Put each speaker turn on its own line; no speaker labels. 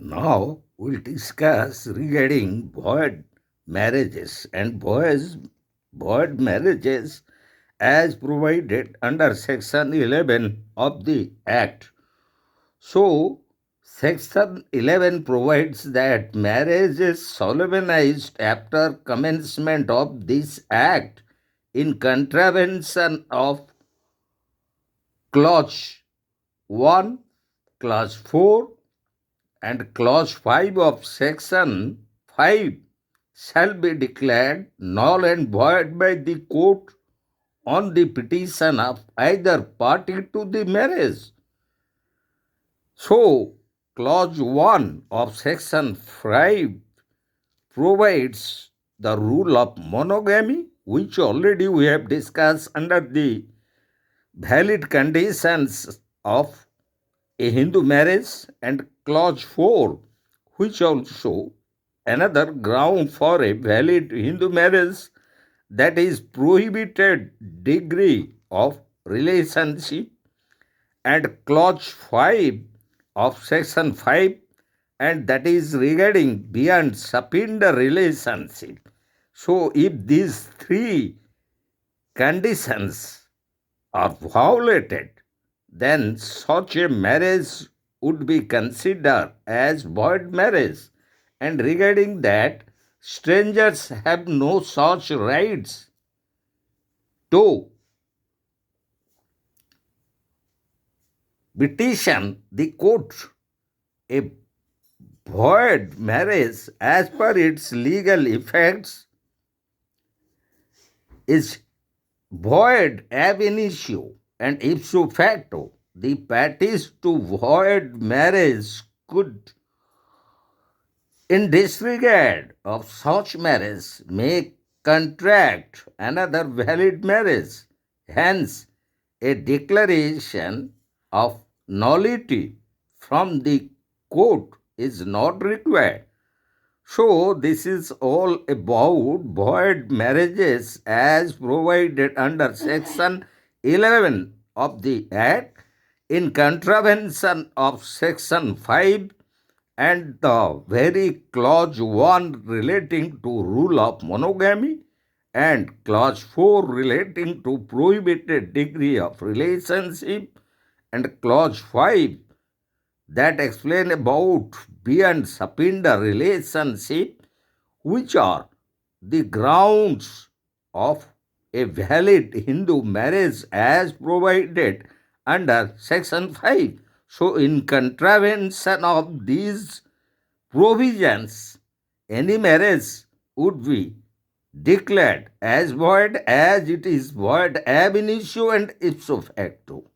Now we'll discuss regarding void marriages and void marriages as provided under Section 11 of the Act. So, Section 11 provides that marriage is solemnized after commencement of this Act in contravention of Clause 1, Clause 4, and Clause 5 of Section 5 shall be declared null and void by the court on the petition of either party to the marriage. So, Clause 1 of Section 5 provides the rule of monogamy, which already we have discussed under the valid conditions of a Hindu marriage, and Clause 4, which also another ground for a valid Hindu marriage, that is prohibited degree of relationship, and Clause 5 of Section 5, and that is regarding beyond subpoena relationship. So, if these three conditions are violated, then such a marriage would be considered as void marriage. And regarding that, strangers have no such rights to petition the court. A void marriage, as per its legal effects, is void ab initio and ipso facto. The parties to void marriage could, in disregard of such marriage, may contract another valid marriage. Hence, a declaration of nullity from the court is not required. So, this is all about void marriages as provided under Section 11 of the Act in contravention of Section 5 and the very Clause 1 relating to rule of monogamy and Clause 4 relating to prohibited degree of relationship and Clause 5 that explain about beyond subpoena relationship, which are the grounds of a valid Hindu marriage as provided under Section 5. So, in contravention of these provisions, any marriage would be declared as void as it is void ab initio and ipso facto.